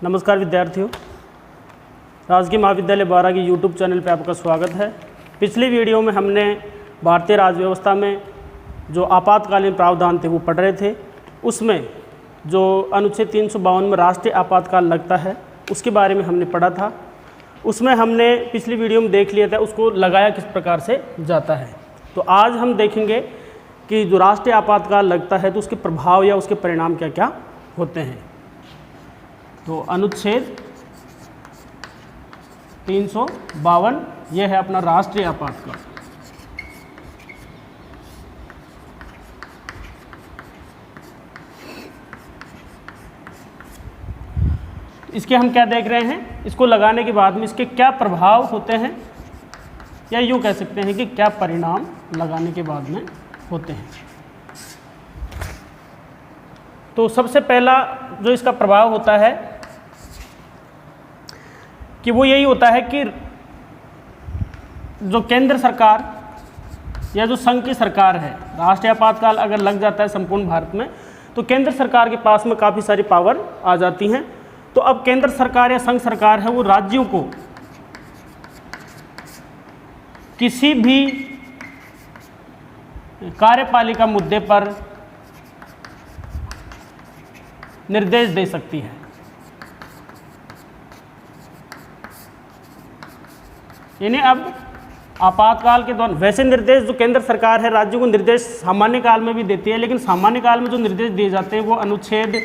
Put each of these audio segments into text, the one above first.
नमस्कार विद्यार्थियों, राजकीय महाविद्यालय बारा की यूट्यूब चैनल पर आपका स्वागत है। पिछली वीडियो में हमने भारतीय राज्य व्यवस्था में जो आपातकालीन प्रावधान थे वो पढ़ रहे थे। उसमें जो अनुच्छेद 352 में राष्ट्रीय आपातकाल लगता है उसके बारे में हमने पढ़ा था। उसमें हमने पिछली वीडियो में देख लिया था उसको लगाया किस प्रकार से जाता है। तो आज हम देखेंगे कि जो राष्ट्रीय आपातकाल लगता है तो उसके प्रभाव या उसके परिणाम क्या क्या होते हैं। तो अनुच्छेद 352 यह है अपना राष्ट्रीय आपातकाल। इसके हम क्या देख रहे हैं, इसको लगाने के बाद में इसके क्या प्रभाव होते हैं, या यूँ कह सकते हैं कि क्या परिणाम लगाने के बाद में होते हैं। तो सबसे पहला जो इसका प्रभाव होता है कि वो यही होता है कि जो केंद्र सरकार या जो संघ की सरकार है, राष्ट्रीय आपातकाल अगर लग जाता है संपूर्ण भारत में तो केंद्र सरकार के पास में काफ़ी सारी पावर आ जाती हैं। तो अब केंद्र सरकार या संघ सरकार है वो राज्यों को किसी भी कार्यपालिका मुद्दे पर निर्देश दे सकती है। यानी अब आपातकाल के दौरान वैसे निर्देश जो केंद्र सरकार है राज्यों को निर्देश सामान्य काल में भी देती है, लेकिन सामान्य काल में जो निर्देश दिए जाते हैं वो अनुच्छेद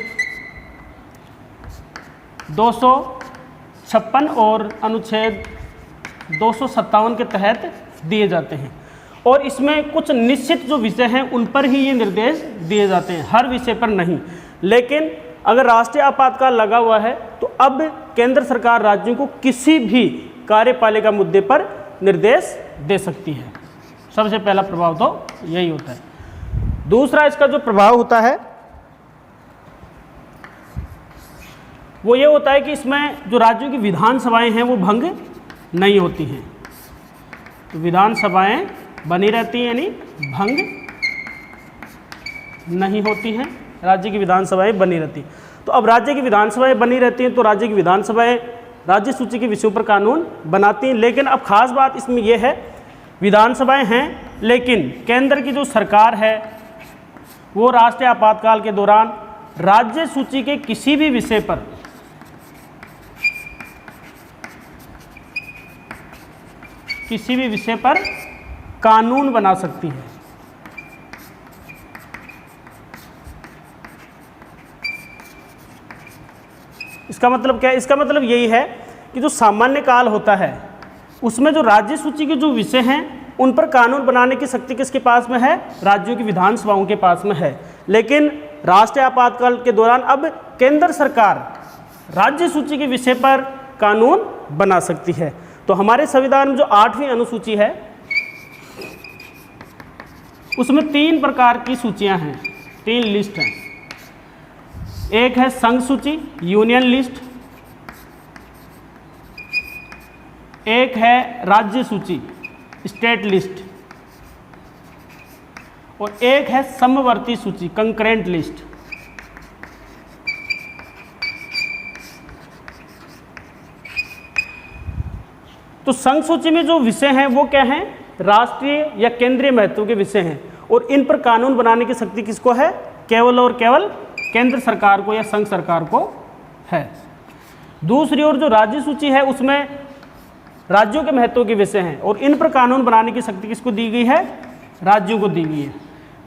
256 और अनुच्छेद 257 के तहत दिए जाते हैं। और इसमें कुछ निश्चित जो विषय हैं उन पर ही ये निर्देश दिए जाते हैं, हर विषय पर नहीं। लेकिन अगर राष्ट्रीय आपातकाल लगा हुआ है तो अब केंद्र सरकार राज्यों को किसी भी कार्यपालिका मुद्दे पर निर्देश दे सकती है। सबसे पहला प्रभाव तो यही होता है। दूसरा इसका जो प्रभाव होता है वो ये होता है कि इसमें जो राज्यों की विधानसभाएं हैं वो भंग नहीं होती हैं। तो विधानसभाएं बनी रहती हैं, यानी भंग नहीं होती हैं, राज्य की विधानसभाएं बनी रहती हैं। तो अब राज्य की विधानसभाएं बनी रहती हैं तो राज्य की विधानसभाएं राज्य सूची के विषयों पर कानून बनाती हैं। लेकिन अब खास बात इसमें यह है, विधानसभाएं हैं लेकिन केंद्र की जो सरकार है वो राष्ट्रीय आपातकाल के दौरान राज्य सूची के किसी भी विषय पर कानून बना सकती है। इसका मतलब क्या है? इसका मतलब यही है कि जो सामान्य काल होता है उसमें जो राज्य सूची के जो विषय हैं उन पर कानून बनाने की शक्ति किसके पास में है? राज्यों की विधानसभाओं के पास में है। लेकिन राष्ट्रीय आपातकाल के दौरान अब केंद्र सरकार राज्य सूची के विषय पर कानून बना सकती है। तो हमारे संविधान में जो 8वीं अनुसूची है उसमें 3 प्रकार की सूचियां हैं, 3 लिस्ट हैं। एक है संघ सूची, यूनियन लिस्ट, एक है राज्य सूची, स्टेट लिस्ट, और एक है समवर्ती सूची, कंकरेंट लिस्ट। तो संघ सूची में जो विषय हैं वो क्या हैं? राष्ट्रीय या केंद्रीय महत्व के विषय हैं, और इन पर कानून बनाने की शक्ति किसको है? केवल और केवल केंद्र सरकार को या संघ सरकार को है। दूसरी ओर जो राज्य सूची है उसमें राज्यों के महत्व के विषय हैं और इन पर कानून बनाने की शक्ति किसको दी गई है? राज्यों को दी गई है।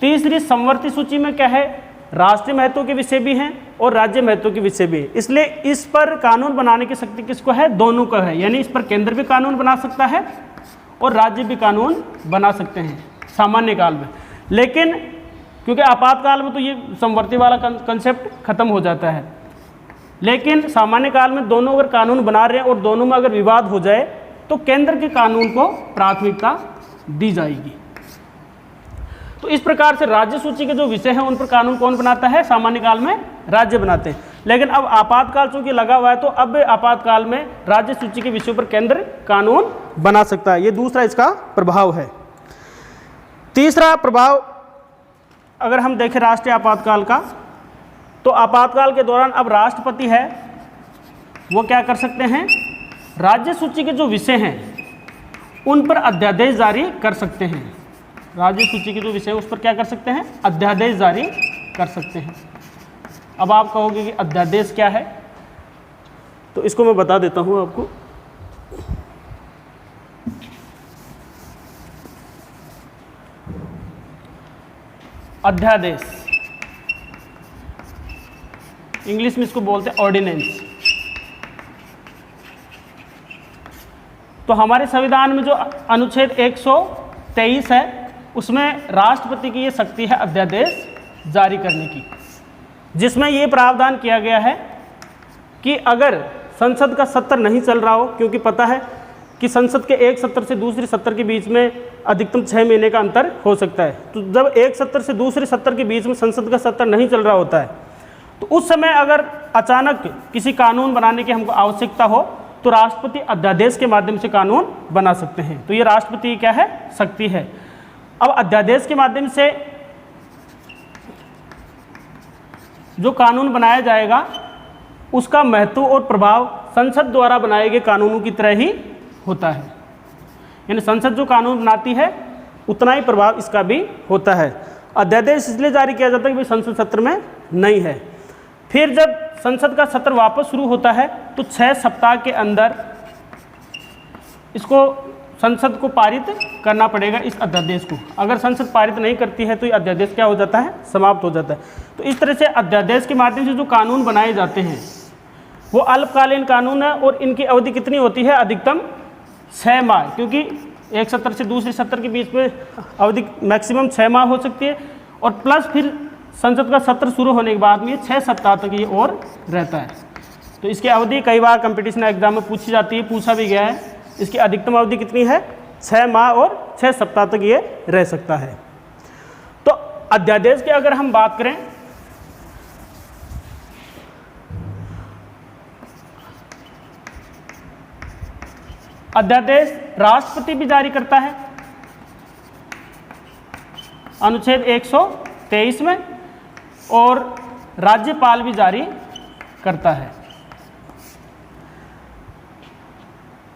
तीसरी समवर्ती सूची में क्या है? राष्ट्रीय महत्व के विषय भी हैं और राज्य महत्व के विषय भी है। इसलिए इस पर कानून बनाने की शक्ति किसको है? दोनों का है। यानी इस पर केंद्र भी कानून बना सकता है और राज्य भी कानून बना सकते हैं सामान्य काल में। लेकिन क्योंकि आपातकाल में तो ये समवर्ती वाला कंसेप्ट खत्म हो जाता है, लेकिन सामान्य काल में दोनों अगर कानून बना रहे हैं और दोनों में अगर विवाद हो जाए तो केंद्र के कानून को प्राथमिकता दी जाएगी। तो इस प्रकार से राज्य सूची के जो विषय हैं उन पर कानून कौन बनाता है? सामान्य काल में राज्य बनाते हैं। लेकिन अब आपातकाल चूंकि लगा हुआ है तो अब आपातकाल में राज्य सूची के विषयों पर केंद्र कानून बना सकता है। ये दूसरा इसका प्रभाव है। तीसरा प्रभाव अगर हम देखें राष्ट्रीय आपातकाल का, तो आपातकाल के दौरान अब राष्ट्रपति है वो क्या कर सकते हैं, राज्य सूची के जो विषय हैं उन पर अध्यादेश जारी कर सकते हैं। राज्य सूची के जो विषय है उस पर क्या कर सकते हैं, अध्यादेश जारी कर सकते हैं। अब आप कहोगे कि अध्यादेश क्या है, तो इसको मैं बता देता हूं आपको। अध्यादेश इंग्लिश में इसको बोलते हैं ऑर्डिनेंस। तो हमारे संविधान में जो अनुच्छेद 123 है उसमें राष्ट्रपति की ये शक्ति है अध्यादेश जारी करने की, जिसमें ये प्रावधान किया गया है कि अगर संसद का सत्र नहीं चल रहा हो, क्योंकि पता है कि संसद के एक सत्र से दूसरे सत्र के बीच में अधिकतम 6 महीने का अंतर हो सकता है, तो जब एक सत्र से दूसरे सत्र के बीच में संसद का सत्र नहीं चल रहा होता है तो उस समय अगर अचानक किसी कानून बनाने की हमको आवश्यकता हो तो राष्ट्रपति अध्यादेश के माध्यम से कानून बना सकते हैं। तो ये राष्ट्रपति क्या है, शक्ति है। अब अध्यादेश के माध्यम से जो कानून बनाया जाएगा उसका महत्व और प्रभाव संसद द्वारा बनाए गए कानूनों की तरह ही होता है, यानी संसद जो कानून बनाती है उतना ही प्रभाव इसका भी होता है। अध्यादेश इसलिए जारी किया जाता है कि संसद सत्र में नहीं है। फिर जब संसद का सत्र वापस शुरू होता है तो 6 सप्ताह के अंदर इसको संसद को पारित करना पड़ेगा इस अध्यादेश को। अगर संसद पारित नहीं करती है तो ये अध्यादेश क्या हो जाता है, समाप्त हो जाता है। तो इस तरह से अध्यादेश के माध्यम से जो कानून बनाए जाते हैं वो अल्पकालीन कानून है और इनकी अवधि कितनी होती है, अधिकतम 6 माह, क्योंकि एक सत्र से दूसरे सत्र के बीच में अवधि मैक्सिमम 6 माह हो सकती है और प्लस फिर संसद का सत्र शुरू होने के बाद में ये 6 सप्ताह तक ये और रहता है। तो इसकी अवधि कई बार कंपटीशन एग्जाम में पूछी जाती है, पूछा भी गया है। इसकी अधिकतम अवधि कितनी है, 6 माह और 6 सप्ताह तक ये रह सकता है। तो अध्यादेश की अगर हम बात करें अध्यादेश राष्ट्रपति भी जारी करता है अनुच्छेद 123 में और राज्यपाल भी जारी करता है।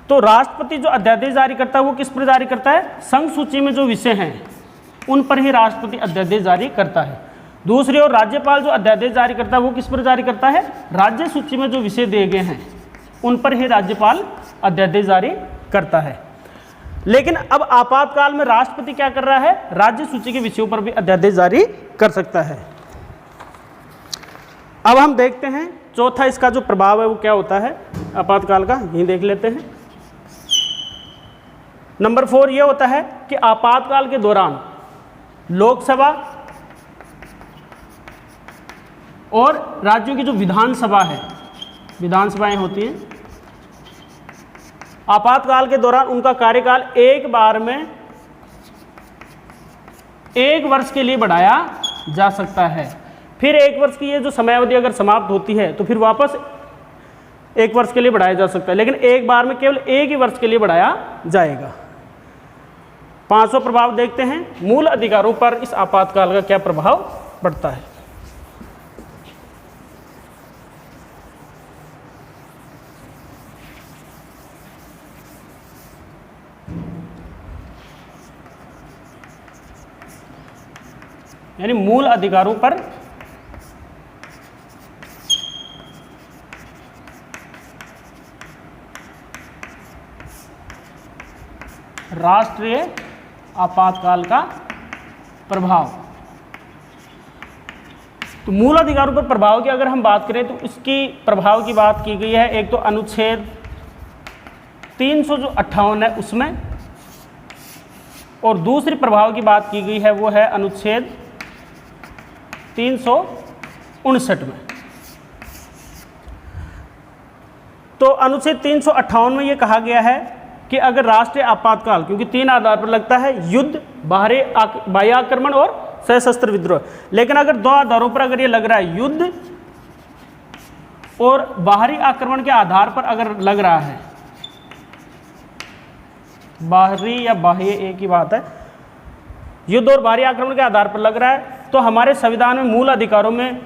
तो राष्ट्रपति जो अध्यादेश जारी करता है वो किस पर जारी करता है, संघ सूची में जो विषय हैं उन पर ही राष्ट्रपति अध्यादेश जारी करता है। दूसरी ओर राज्यपाल जो अध्यादेश जारी करता है वो किस पर जारी करता है, राज्य सूची में जो विषय दिए गए हैं उन पर ही राज्यपाल अध्यादेश जारी करता है। लेकिन अब आपातकाल में राष्ट्रपति क्या कर रहा है, राज्य सूची के विषयों पर भी अध्यादेश जारी कर सकता है। अब हम देखते हैं चौथा इसका जो प्रभाव है वो क्या होता है आपातकाल का, यही देख लेते हैं। नंबर 4 ये होता है कि आपातकाल के दौरान लोकसभा और राज्यों की जो विधानसभा है, विधानसभाएं होती हैं, आपातकाल के दौरान उनका कार्यकाल एक बार में 1 वर्ष के लिए बढ़ाया जा सकता है। फिर 1 वर्ष की ये जो समयावधि अगर समाप्त होती है तो फिर वापस 1 वर्ष के लिए बढ़ाया जा सकता है, लेकिन एक बार में केवल 1 ही वर्ष के लिए बढ़ाया जाएगा। 5वां प्रभाव देखते हैं, मूल अधिकारों पर इस आपातकाल का क्या प्रभाव पड़ता है। यानी मूल अधिकारों पर राष्ट्रीय आपातकाल का प्रभाव। तो मूल अधिकारों पर प्रभाव की अगर हम बात करें तो इसकी प्रभाव की बात की गई है एक तो अनुच्छेद 358 है उसमें, और दूसरी प्रभाव की बात की गई है वो है अनुच्छेद 359 में। तो अनुच्छेद 358 में ये कहा गया है कि अगर राष्ट्रीय आपातकाल, क्योंकि 3 आधार पर लगता है, युद्ध, बाह्य आक्रमण और सशस्त्र विद्रोह, लेकिन अगर 2 आधारों पर अगर ये लग रहा है, युद्ध और बाहरी आक्रमण के आधार पर अगर लग रहा है, बाहरी या बाह्य एक ही बात है, युद्ध और बाहरी आक्रमण के आधार पर लग रहा है, तो हमारे संविधान में मूल अधिकारों में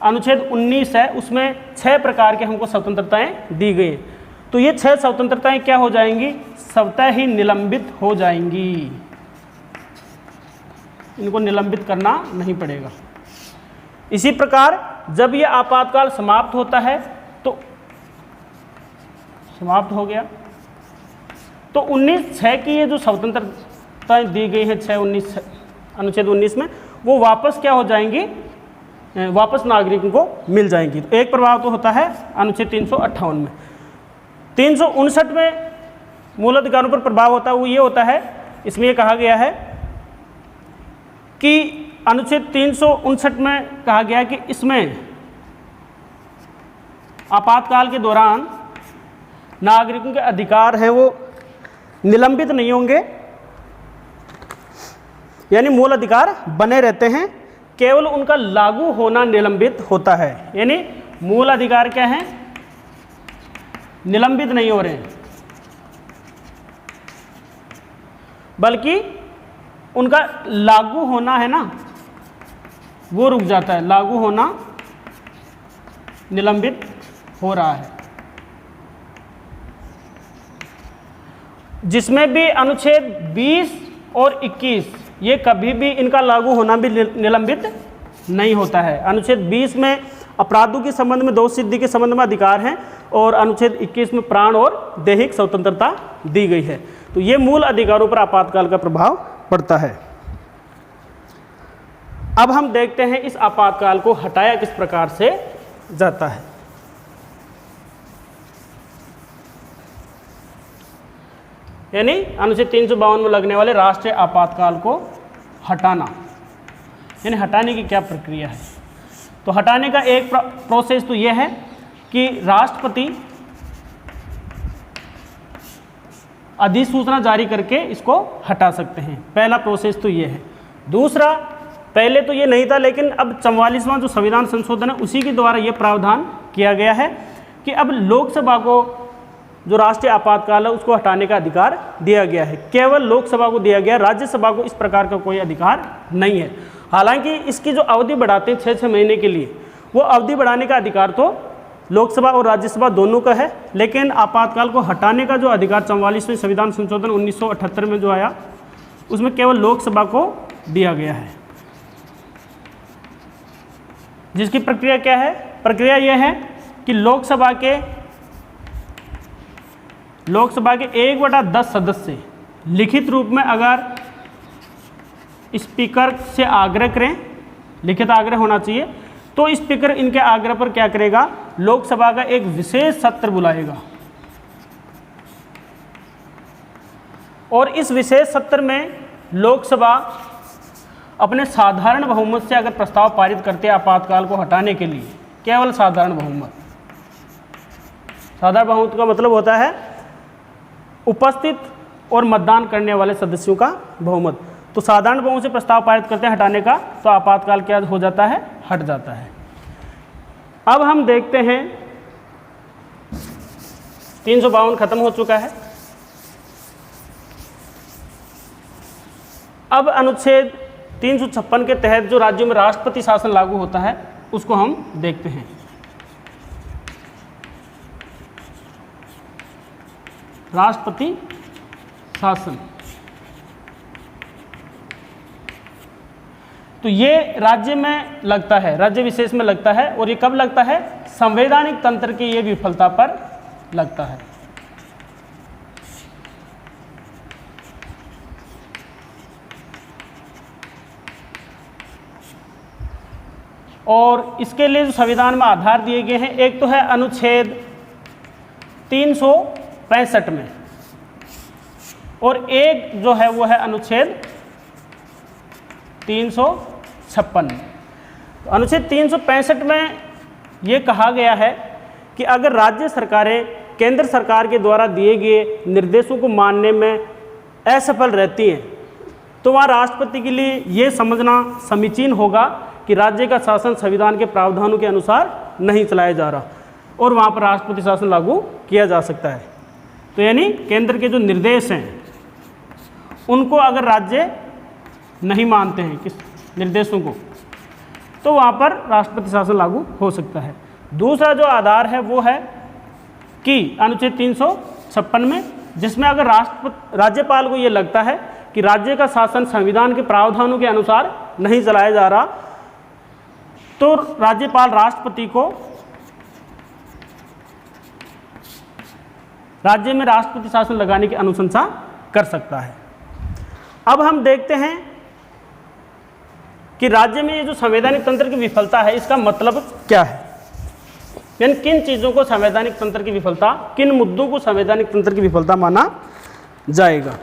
अनुच्छेद 19 है, उसमें 6 प्रकार के हमको स्वतंत्रताएं दी गई हैं। तो ये 6 स्वतंत्रताएं क्या हो जाएंगी? स्वतः ही निलंबित हो जाएंगी, इनको निलंबित करना नहीं पड़ेगा। इसी प्रकार जब ये आपातकाल समाप्त होता है तो समाप्त हो गया, तो 19(6) की ये जो स्वतंत्रताएं दी गई हैं 6(19) अनुच्छेद 19 में, वो वापस क्या हो जाएंगी? वापस नागरिकों को मिल जाएंगी। तो एक प्रभाव तो होता है अनुच्छेद 358 में। 359 में मूल अधिकारों पर प्रभाव होता है, वो ये होता है, इसमें ये कहा गया है कि अनुच्छेद 359 में कहा गया है कि इसमें आपातकाल के दौरान नागरिकों के अधिकार हैं वो निलंबित नहीं होंगे, यानी मूल अधिकार बने रहते हैं, केवल उनका लागू होना निलंबित होता है। यानी मूल अधिकार क्या है? निलंबित नहीं हो रहे हैं, बल्कि उनका लागू होना है ना, वो रुक जाता है, लागू होना निलंबित हो रहा है। जिसमें भी अनुच्छेद 20 और 21 ये कभी भी इनका लागू होना भी निलंबित नहीं होता है। अनुच्छेद 20 में अपराधों के संबंध में दोष सिद्धि के संबंध में अधिकार हैं, और अनुच्छेद 21 में प्राण और दैहिक स्वतंत्रता दी गई है। तो ये मूल अधिकारों पर आपातकाल का प्रभाव पड़ता है। अब हम देखते हैं इस आपातकाल को हटाया किस प्रकार से जाता है। यानी अनुच्छेद 352 में लगने वाले राष्ट्रीय आपातकाल को हटाना, यानी हटाने की क्या प्रक्रिया है? तो हटाने का एक प्रोसेस तो यह है कि राष्ट्रपति अधिसूचना जारी करके इसको हटा सकते हैं। पहला प्रोसेस तो ये है। दूसरा, पहले तो ये नहीं था, लेकिन अब 44वां जो संविधान संशोधन है उसी के द्वारा ये प्रावधान किया गया है कि अब लोकसभा को जो राष्ट्रीय आपातकाल है उसको हटाने का अधिकार दिया गया है। केवल लोकसभा को दिया गया, राज्यसभा को इस प्रकार का कोई अधिकार नहीं है। हालांकि इसकी जो अवधि बढ़ाते हैं 6-6 महीने के लिए, वो अवधि बढ़ाने का अधिकार तो लोकसभा और राज्यसभा दोनों का है, लेकिन आपातकाल को हटाने का जो अधिकार 44वें संविधान संशोधन 1978 में जो आया उसमें केवल लोकसभा को दिया गया है। जिसकी प्रक्रिया क्या है? प्रक्रिया यह है कि लोकसभा के 1/10 सदस्य लिखित रूप में अगर स्पीकर से आग्रह करें, लिखित आग्रह होना चाहिए, तो स्पीकर इनके आग्रह पर क्या करेगा? लोकसभा का एक विशेष सत्र बुलाएगा, और इस विशेष सत्र में लोकसभा अपने साधारण बहुमत से अगर प्रस्ताव पारित करते हैं आपातकाल को हटाने के लिए, केवल साधारण बहुमत। साधारण बहुमत का मतलब होता है उपस्थित और मतदान करने वाले सदस्यों का बहुमत। तो साधारण बहुमत से प्रस्ताव पारित करते हैं हटाने का, तो आपातकाल क्या हो जाता है? हट जाता है। अब हम देखते हैं 352 खत्म हो चुका है। अब अनुच्छेद 356 के तहत जो राज्यों में राष्ट्रपति शासन लागू होता है उसको हम देखते हैं। राष्ट्रपति शासन, तो ये राज्य में लगता है, राज्य विशेष में लगता है, और ये कब लगता है? संवैधानिक तंत्र की ये विफलता पर लगता है। और इसके लिए जो संविधान में आधार दिए गए हैं, एक तो है अनुच्छेद 365 में, और एक जो है वो है अनुच्छेद 356 में। तो अनुच्छेद 365 में ये कहा गया है कि अगर राज्य सरकारें केंद्र सरकार के द्वारा दिए गए निर्देशों को मानने में असफल रहती हैं, तो वहाँ राष्ट्रपति के लिए ये समझना समीचीन होगा कि राज्य का शासन संविधान के प्रावधानों के अनुसार नहीं चलाया जा रहा, और वहाँ पर राष्ट्रपति शासन लागू किया जा सकता है। तो यानी केंद्र के जो निर्देश हैं उनको अगर राज्य नहीं मानते हैं किस निर्देशों को, तो वहाँ पर राष्ट्रपति शासन लागू हो सकता है। दूसरा जो आधार है वो है कि अनुच्छेद 356 में, जिसमें अगर राज्यपाल को ये लगता है कि राज्य का शासन संविधान के प्रावधानों के अनुसार नहीं चलाया जा रहा, तो राज्यपाल राष्ट्रपति को राज्य में राष्ट्रपति शासन लगाने की अनुशंसा कर सकता है। अब हम देखते हैं कि राज्य में ये जो संवैधानिक तंत्र की विफलता है, इसका मतलब क्या है, यानी किन चीज़ों को संवैधानिक तंत्र की विफलता, किन मुद्दों को संवैधानिक तंत्र की विफलता माना जाएगा।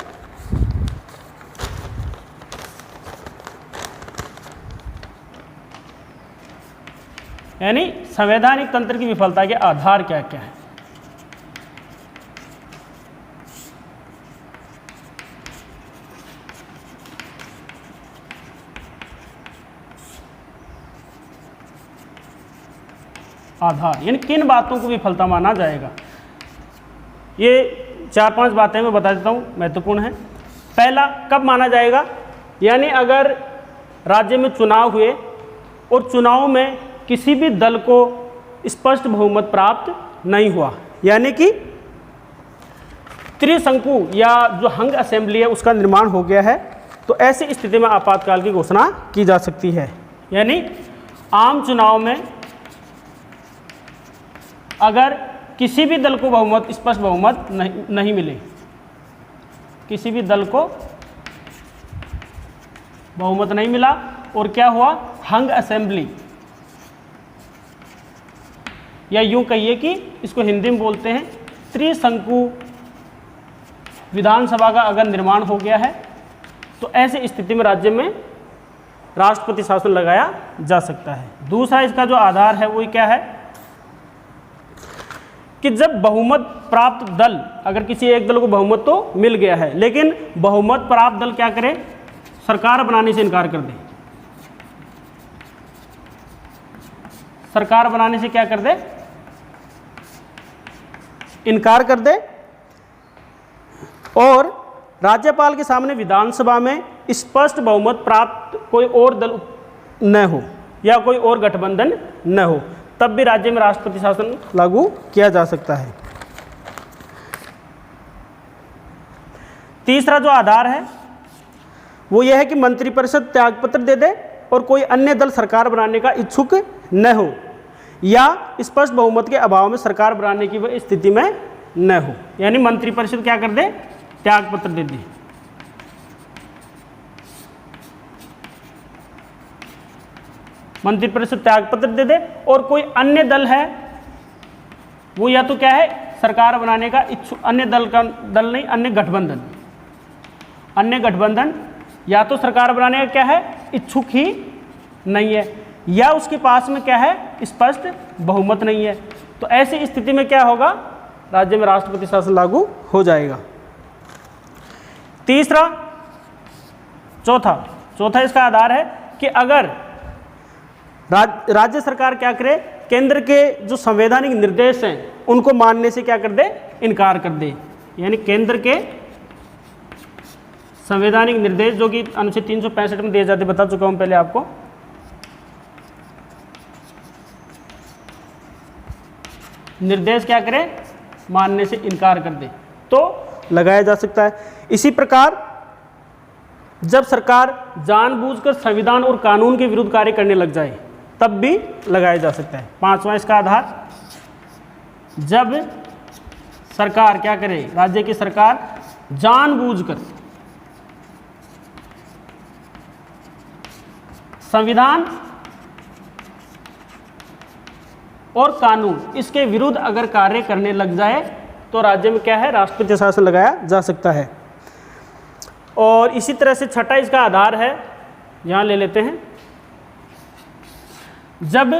यानी संवैधानिक तंत्र की विफलता के आधार क्या क्या है। आधार यानी किन बातों को विफलता माना जाएगा। ये 4-5 बातें मैं बता देता हूँ, महत्वपूर्ण है। पहला, कब माना जाएगा, यानी अगर राज्य में चुनाव हुए और चुनाव में किसी भी दल को स्पष्ट बहुमत प्राप्त नहीं हुआ, यानी कि त्रिशंकु या जो हंग असेंबली है उसका निर्माण हो गया है, तो ऐसी स्थिति में आपातकाल की घोषणा की जा सकती है। यानी आम चुनाव में अगर किसी भी दल को बहुमत, स्पष्ट बहुमत नहीं मिले, किसी भी दल को बहुमत नहीं मिला और क्या हुआ, हंग असेंबली, या यूं कहिए कि इसको हिंदी में बोलते हैं त्रिशंकु विधानसभा का अगर निर्माण हो गया है, तो ऐसी स्थिति में राज्य में राष्ट्रपति शासन लगाया जा सकता है। दूसरा इसका जो आधार है वो क्या है कि जब बहुमत प्राप्त दल, अगर किसी एक दल को बहुमत तो मिल गया है, लेकिन बहुमत प्राप्त दल क्या करे, सरकार बनाने से इनकार कर दे, सरकार बनाने से क्या कर दे, इनकार कर दे, और राज्यपाल के सामने विधानसभा में स्पष्ट बहुमत प्राप्त कोई और दल न हो या कोई और गठबंधन न हो, तब भी राज्य में राष्ट्रपति शासन लागू किया जा सकता है। तीसरा जो आधार है वो यह है कि मंत्रिपरिषद त्यागपत्र दे दे और कोई अन्य दल सरकार बनाने का इच्छुक न हो, या स्पष्ट बहुमत के अभाव में सरकार बनाने की वह स्थिति में न हो। यानी मंत्रिपरिषद क्या कर दे, त्यागपत्र दे दे। मंत्रिपरिषद त्यागपत्र दे दे और कोई अन्य दल है वो या तो क्या है, सरकार बनाने का इच्छुक, अन्य दल का दल नहीं, अन्य गठबंधन, अन्य गठबंधन या तो सरकार बनाने का क्या है, इच्छुक ही नहीं है, या उसके पास में क्या है, स्पष्ट बहुमत नहीं है, तो ऐसी स्थिति में क्या होगा, राज्य में राष्ट्रपति शासन लागू हो जाएगा। तीसरा, चौथा इसका आधार है कि अगर राज्य सरकार क्या करे, केंद्र के जो संवैधानिक निर्देश हैं उनको मानने से क्या कर दे, इनकार कर दे। यानी केंद्र के संवैधानिक निर्देश जो कि अनुच्छेद 365 में दिए जाते, बता चुका हूं पहले आपको, निर्देश क्या करे, मानने से इनकार कर दे, तो लगाया जा सकता है। इसी प्रकार जब सरकार जानबूझकर संविधान और कानून के विरुद्ध कार्य करने लग जाए तब भी लगाया जा सकता है। पांचवा इसका आधार, जब सरकार क्या करे, राज्य की सरकार जानबूझकर संविधान और कानून इसके विरुद्ध अगर कार्य करने लग जाए तो राज्य में क्या है, राष्ट्रपति शासन लगाया जा सकता है। और इसी तरह से छठा इसका आधार है, यहां ले लेते हैं, जब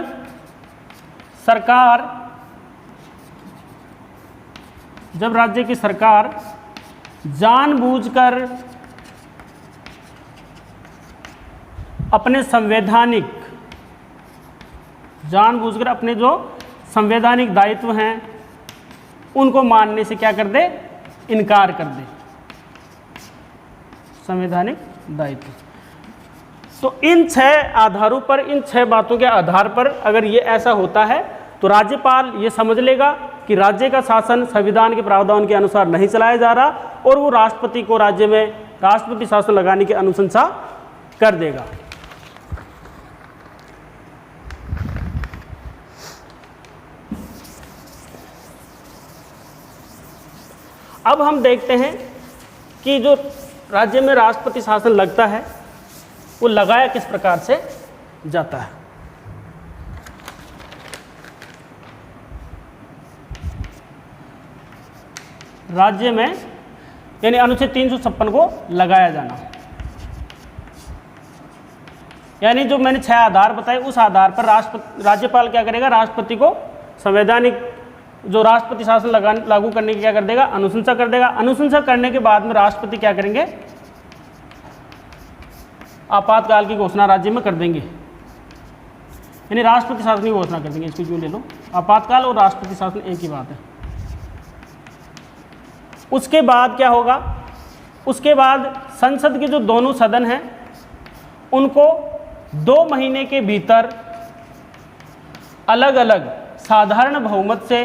राज्य की सरकार जानबूझकर अपने जो संवैधानिक दायित्व हैं उनको मानने से क्या कर दे, इनकार कर दे, संवैधानिक दायित्व। तो इन 6 आधारों पर, इन 6 बातों के आधार पर अगर ये ऐसा होता है तो राज्यपाल ये समझ लेगा कि राज्य का शासन संविधान के प्रावधान के अनुसार नहीं चलाया जा रहा और वो राष्ट्रपति को राज्य में राष्ट्रपति शासन लगाने की अनुशंसा कर देगा। अब हम देखते हैं कि जो राज्य में राष्ट्रपति शासन लगता है वो लगाया किस प्रकार से जाता है। राज्य में यानी अनुच्छेद 356 को लगाया जाना, यानी जो मैंने 6 आधार बताए उस आधार पर राज्यपाल क्या करेगा, राष्ट्रपति को संवैधानिक जो राष्ट्रपति शासन लागू करने की क्या कर देगा, अनुशंसा कर देगा। अनुशंसा करने के बाद में राष्ट्रपति क्या करेंगे, आपातकाल की घोषणा राज्य में कर देंगे, यानी राष्ट्रपति शासन की घोषणा कर देंगे। इसको क्यों ले लो, आपातकाल और राष्ट्रपति शासन एक ही बात है। उसके बाद क्या होगा, उसके बाद संसद के जो दोनों सदन हैं उनको 2 महीने के भीतर अलग अलग साधारण बहुमत से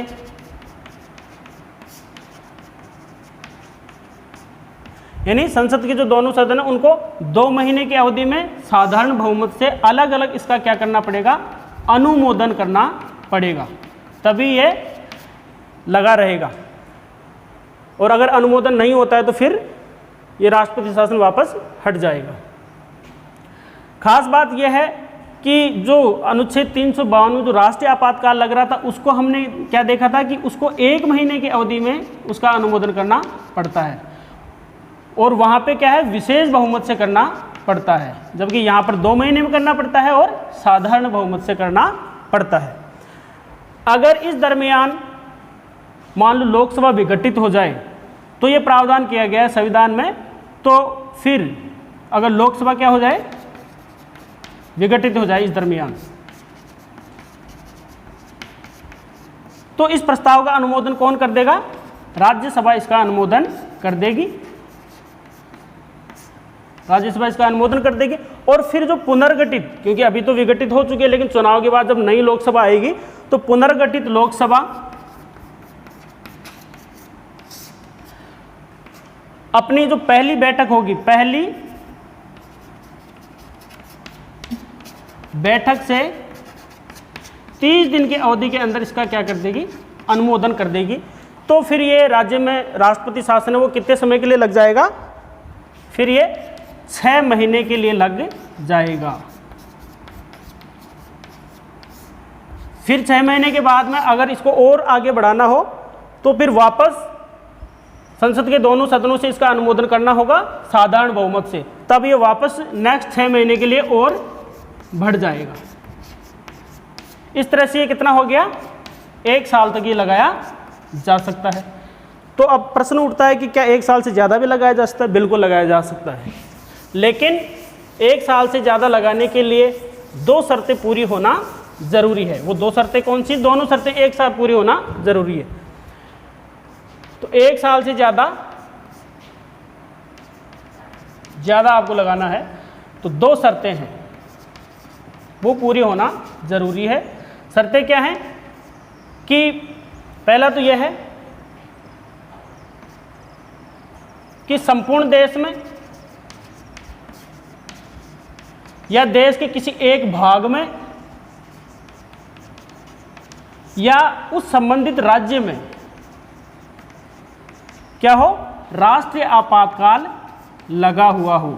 यानी संसद के जो दोनों सदन हैं उनको 2 महीने की अवधि में साधारण बहुमत से अलग अलग इसका क्या करना पड़ेगा, अनुमोदन करना पड़ेगा, तभी ये लगा रहेगा। और अगर अनुमोदन नहीं होता है तो फिर ये राष्ट्रपति शासन वापस हट जाएगा। खास बात यह है कि जो अनुच्छेद 352 जो राष्ट्रीय आपातकाल लग रहा था उसको हमने क्या देखा था कि उसको 1 महीने की अवधि में उसका अनुमोदन करना पड़ता है और वहाँ पे क्या है, विशेष बहुमत से करना पड़ता है, जबकि यहाँ पर 2 महीने में करना पड़ता है और साधारण बहुमत से करना पड़ता है। अगर इस दरमियान मान लो लोकसभा विघटित हो जाए तो ये प्रावधान किया गया है संविधान में, तो फिर अगर लोकसभा क्या हो जाए, विघटित हो जाए इस दरमियान, तो इस प्रस्ताव का अनुमोदन कौन कर देगा, राज्यसभा इसका अनुमोदन कर देगी, राज्यसभा इसका अनुमोदन कर देगी। और फिर जो पुनर्गठित, क्योंकि अभी तो विघटित हो चुके हैं लेकिन चुनाव के बाद जब नई लोकसभा आएगी तो पुनर्गठित लोकसभा अपनी जो पहली बैठक होगी, पहली बैठक से 30 दिन की अवधि के अंदर इसका क्या कर देगी, अनुमोदन कर देगी। तो फिर ये राज्य में राष्ट्रपति शासन है वो कितने समय के लिए लग जाएगा, फिर ये 6 महीने के लिए लग जाएगा। फिर 6 महीने के बाद में अगर इसको और आगे बढ़ाना हो तो फिर वापस संसद के दोनों सदनों से इसका अनुमोदन करना होगा साधारण बहुमत से, तब ये वापस नेक्स्ट 6 महीने के लिए और बढ़ जाएगा। इस तरह से ये कितना हो गया, 1 साल तक ये लगाया जा सकता है। तो अब प्रश्न उठता है कि क्या 1 साल से ज़्यादा भी लगाया जा सकता है, बिल्कुल लगाया जा सकता है, लेकिन 1 साल से ज़्यादा लगाने के लिए 2 शर्तें पूरी होना ज़रूरी है। वो 2 शर्तें कौन सी, दोनों शर्तें एक साथ पूरी होना ज़रूरी है। तो 1 साल से ज़्यादा आपको लगाना है तो 2 शर्तें हैं वो पूरी होना ज़रूरी है। शर्तें क्या हैं कि पहला तो यह है कि संपूर्ण देश में या देश के किसी एक भाग में या उस संबंधित राज्य में क्या हो, राष्ट्रीय आपातकाल लगा हुआ हो।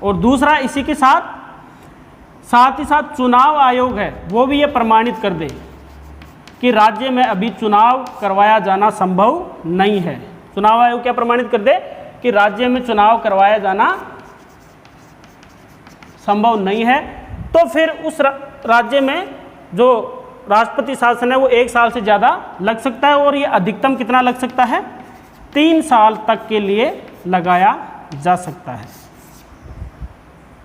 और दूसरा इसी के साथ ही साथ चुनाव आयोग है वो भी ये प्रमाणित कर दे कि राज्य में अभी चुनाव करवाया जाना संभव नहीं है। चुनाव आयोग क्या प्रमाणित कर दे कि राज्य में चुनाव करवाया जाना संभव नहीं है। तो फिर उस राज्य में जो राष्ट्रपति शासन है वो 1 साल से ज़्यादा लग सकता है और ये अधिकतम कितना लग सकता है, 3 साल तक के लिए लगाया जा सकता है।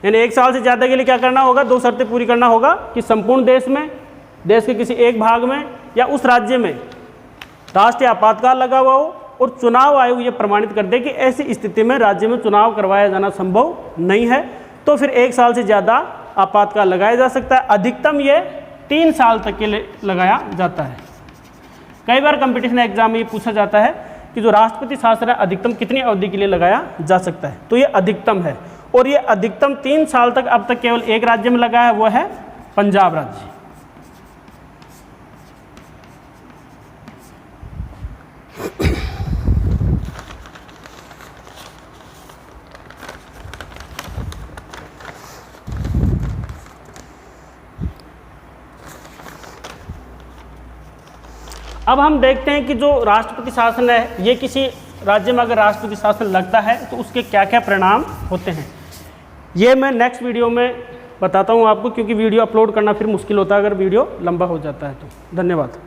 यानी 1 साल से ज़्यादा के लिए क्या करना होगा, 2 शर्तें पूरी करना होगा कि संपूर्ण देश में, देश के किसी एक भाग में या उस राज्य में राष्ट्रीय आपातकाल लगा हुआ हो और चुनाव आयोग ये प्रमाणित कर दे कि ऐसी स्थिति में राज्य में चुनाव करवाया जाना संभव नहीं है, तो फिर 1 साल से ज़्यादा आपातकाल लगाया जा सकता है। अधिकतम ये 3 साल तक के लिए लगाया जाता है। कई बार कंपटीशन एग्जाम में ये पूछा जाता है कि जो राष्ट्रपति शासन है अधिकतम कितनी अवधि के लिए लगाया जा सकता है, तो ये अधिकतम है और ये अधिकतम 3 साल तक अब तक केवल एक राज्य में लगा है, वो है पंजाब राज्य। अब हम देखते हैं कि जो राष्ट्रपति शासन है ये किसी राज्य में अगर राष्ट्रपति शासन लगता है तो उसके क्या क्या परिणाम होते हैं, ये मैं नेक्स्ट वीडियो में बताता हूँ आपको, क्योंकि वीडियो अपलोड करना फिर मुश्किल होता है अगर वीडियो लंबा हो जाता है तो। धन्यवाद।